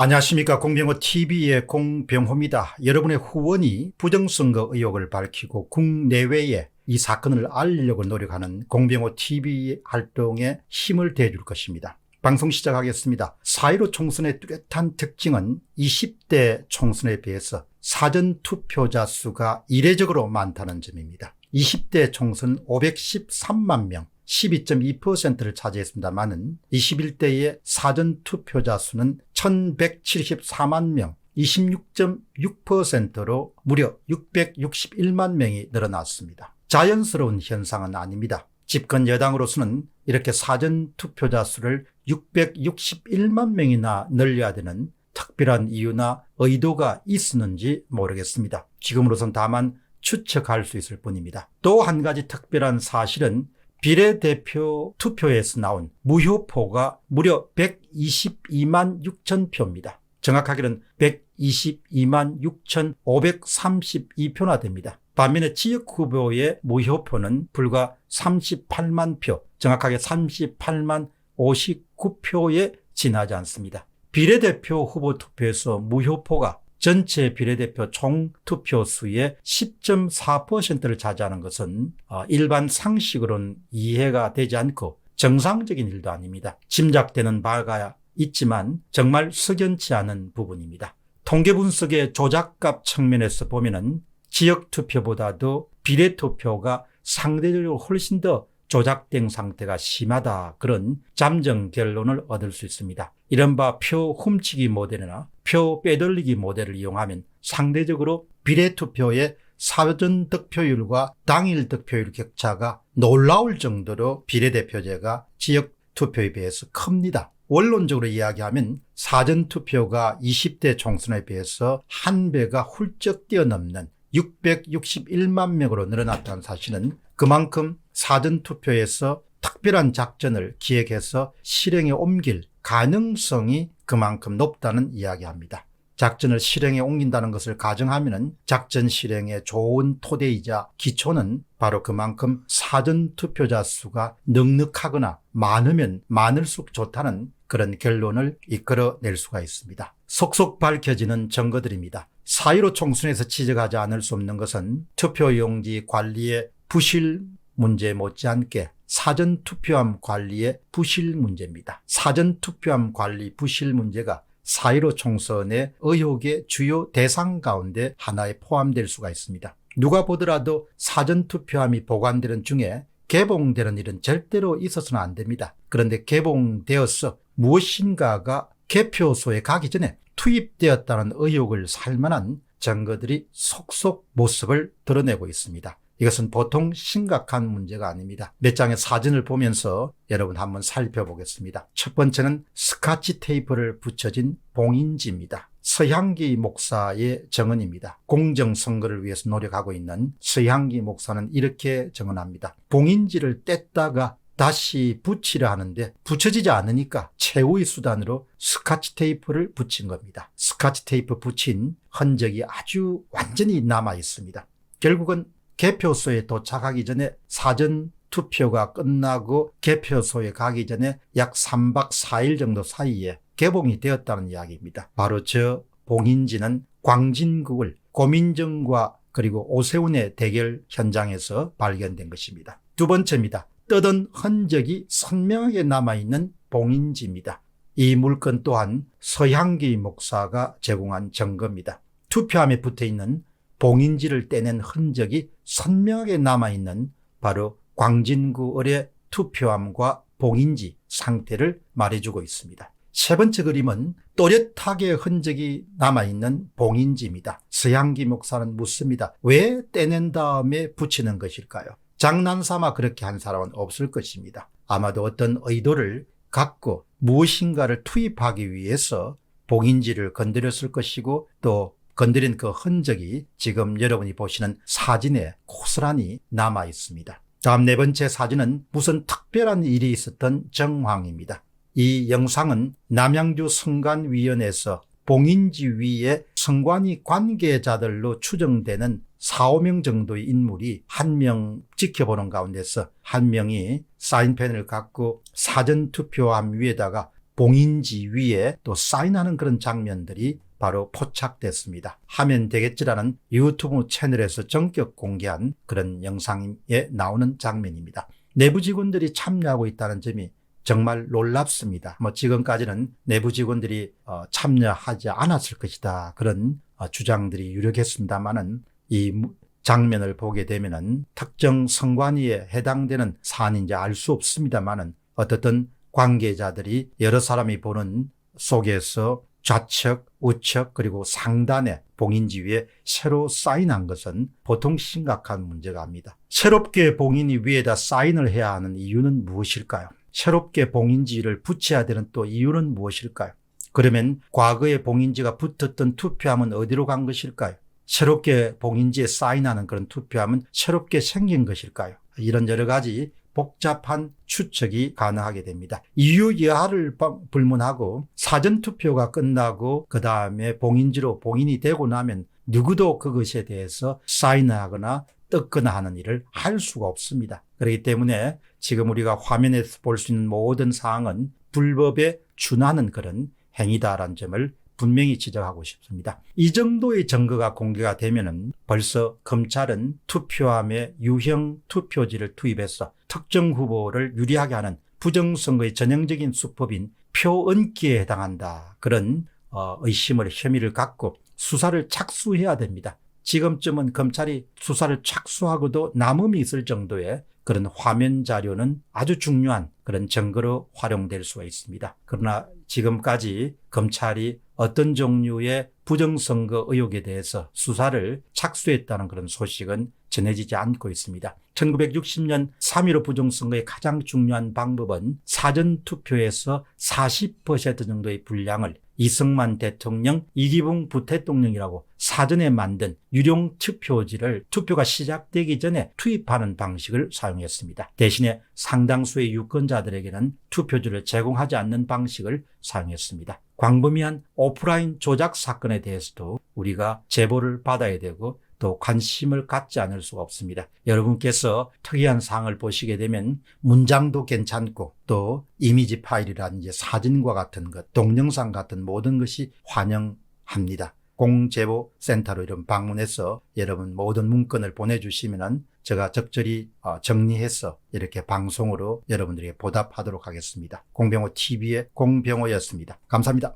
안녕하십니까. 공병호TV의 공병호입니다. 여러분의 후원이 부정선거 의혹을 밝히고 국내외에 이 사건을 알리려고 노력하는 공병호TV 활동에 힘을 대줄 것입니다. 방송 시작하겠습니다. 4.15 총선의 뚜렷한 특징은 20대 총선에 비해서 사전투표자 수가 이례적으로 많다는 점입니다. 20대 총선 513만 명, 12.2%를 차지했습니다만은 21대의 사전투표자 수는 1174만 명, 26.6%로 무려 661만 명이 늘어났습니다. 자연스러운 현상은 아닙니다. 집권 여당으로서는 이렇게 사전투표자 수를 661만 명이나 늘려야 되는 특별한 이유나 의도가 있었는지 모르겠습니다. 지금으로선 다만 추측할 수 있을 뿐입니다. 또 한 가지 특별한 사실은 비례대표 투표에서 나온 무효표가 무려 122만 6천 표입니다. 정확하게는 122만 6,532표나 됩니다. 반면에 지역후보의 무효표는 불과 38만 표, 정확하게 38만 59표에 지나지 않습니다. 비례대표 후보 투표에서 무효표가 전체 비례대표 총 투표 수의 10.4%를 차지하는 것은 일반 상식으로는 이해가 되지 않고 정상적인 일도 아닙니다. 짐작되는 바가 있지만 정말 석연치 않은 부분입니다. 통계 분석의 조작값 측면에서 보면은 지역 투표보다도 비례 투표가 상대적으로 훨씬 더 조작된 상태가 심하다, 그런 잠정 결론을 얻을 수 있습니다. 이른바 표 훔치기 모델이나 표 빼돌리기 모델을 이용하면 상대적으로 비례투표의 사전 득표율과 당일 득표율 격차가 놀라울 정도로 비례대표제가 지역 투표에 비해서 큽니다. 원론적으로 이야기하면 사전투표가 20대 총선에 비해서 한 배가 훌쩍 뛰어넘는 661만 명으로 늘어났다는 사실은 그만큼 사전투표에서 특별한 작전을 기획해서 실행에 옮길 가능성이 그만큼 높다는 이야기합니다. 작전을 실행에 옮긴다는 것을 가정하면 작전 실행의 좋은 토대이자 기초는 바로 그만큼 사전투표자 수가 넉넉하거나 많으면 많을수록 좋다는 그런 결론을 이끌어낼 수가 있습니다. 속속 밝혀지는 증거들입니다. 4.15 총선에서 지적하지 않을 수 없는 것은 투표용지 관리의 부실 문제 못지않게 사전투표함 관리의 부실 문제입니다. 사전투표함 관리 부실 문제가 4.15 총선의 의혹의 주요 대상 가운데 하나에 포함될 수가 있습니다. 누가 보더라도 사전투표함이 보관되는 중에 개봉되는 일은 절대로 있어서는 안 됩니다. 그런데 개봉되어서 무엇인가가 개표소에 가기 전에 투입되었다는 의혹을 살만한 증거들이 속속 모습을 드러내고 있습니다. 이것은 보통 심각한 문제가 아닙니다. 몇 장의 사진을 보면서 여러분 한번 살펴보겠습니다. 첫 번째는 스카치 테이프를 붙여진 봉인지입니다. 서향기 목사의 증언입니다. 공정선거를 위해서 노력하고 있는 서향기 목사는 이렇게 증언합니다. 봉인지를 뗐다가 다시 붙이려 하는데 붙여지지 않으니까 최후의 수단으로 스카치 테이프를 붙인 겁니다. 스카치 테이프 붙인 흔적이 아주 완전히 남아 있습니다. 결국은 개표소에 도착하기 전에 사전 투표가 끝나고 개표소에 가기 전에 약 3박 4일 정도 사이에 개봉이 되었다는 이야기입니다. 바로 저 봉인지는 광진구을 고민정과 그리고 오세훈의 대결 현장에서 발견된 것입니다. 두 번째입니다. 뜯은 흔적이 선명하게 남아있는 봉인지입니다. 이 물건 또한 서향기 목사가 제공한 증거입니다. 투표함에 붙어있는 봉인지를 떼낸 흔적이 선명하게 남아있는 바로 광진구 을의 투표함과 봉인지 상태를 말해주고 있습니다. 세 번째 그림은 또렷하게 흔적이 남아있는 봉인지입니다. 서향기 목사는 묻습니다. 왜 떼낸 다음에 붙이는 것일까요? 장난삼아 그렇게 한 사람은 없을 것입니다. 아마도 어떤 의도를 갖고 무엇인가를 투입하기 위해서 봉인지를 건드렸을 것이고 또 건드린 그 흔적이 지금 여러분이 보시는 사진에 고스란히 남아 있습니다. 다음 네 번째 사진은 무슨 특별한 일이 있었던 정황입니다. 이 영상은 남양주 성관위원회에서 봉인지 위에 성관위 관계자들로 추정되는 4, 5명 정도의 인물이 한 명 지켜보는 가운데서 한 명이 사인펜을 갖고 사전투표함 위에다가 봉인지 위에 또 사인하는 그런 장면들이 바로 포착됐습니다. 하면 되겠지라는 유튜브 채널에서 전격 공개한 그런 영상에 나오는 장면입니다. 내부 직원들이 참여하고 있다는 점이 정말 놀랍습니다. 지금까지는 내부 직원들이 참여하지 않았을 것이다, 그런 주장들이 유력했습니다만은 이 장면을 보게 되면은 특정 선관위에 해당되는 사안인지 알 수 없습니다만은 어떻든 관계자들이 여러 사람이 보는 속에서 좌측, 우측 그리고 상단에 봉인지 위에 새로 사인한 것은 보통 심각한 문제가 아닙니다. 새롭게 봉인이 위에다 사인을 해야 하는 이유는 무엇일까요? 새롭게 봉인지를 붙여야 되는 또 이유는 무엇일까요? 그러면 과거에 봉인지가 붙었던 투표함은 어디로 간 것일까요? 새롭게 봉인지에 사인하는 그런 투표함은 새롭게 생긴 것일까요? 이런 여러 가지 복잡한 추측이 가능하게 됩니다. 이유 여하를 불문하고 사전투표가 끝나고 그 다음에 봉인지로 봉인이 되고 나면 누구도 그것에 대해서 사인하거나 뜯거나 하는 일을 할 수가 없습니다. 그렇기 때문에 지금 우리가 화면에서 볼 수 있는 모든 사항은 불법에 준하는 그런 행위다라는 점을 분명히 지적하고 싶습니다. 이 정도의 증거가 공개가 되면은 벌써 검찰은 투표함에 유형 투표지를 투입해서 특정 후보를 유리하게 하는 부정선거의 전형적인 수법인 표언기에 해당한다, 그런 의심을, 혐의를 갖고 수사를 착수해야 됩니다. 지금쯤은 검찰이 수사를 착수하고도 남음이 있을 정도의 그런 화면 자료는 아주 중요한 그런 증거로 활용될 수가 있습니다. 그러나 지금까지 검찰이 어떤 종류의 부정선거 의혹에 대해서 수사를 착수했다는 그런 소식은 전해지지 않고 있습니다. 1960년 3.15 부정선거의 가장 중요한 방법은 사전투표에서 40% 정도의 분량을 이승만 대통령, 이기붕 부대통령이라고 사전에 만든 유령 투표지를 투표가 시작되기 전에 투입하는 방식을 사용했습니다. 대신에 상당수의 유권자들에게는 투표지를 제공하지 않는 방식을 사용했습니다. 광범위한 오프라인 조작 사건에 대해서도 우리가 제보를 받아야 되고 또 관심을 갖지 않을 수가 없습니다. 여러분께서 특이한 사항을 보시게 되면 문장도 괜찮고 또 이미지 파일이라든지 사진과 같은 것, 동영상 같은 모든 것이 환영합니다. 공제보센터로 이런 방문해서 여러분 모든 문건을 보내주시면 제가 적절히 정리해서 이렇게 방송으로 여러분들에게 보답하도록 하겠습니다. 공병호 TV의 공병호였습니다. 감사합니다.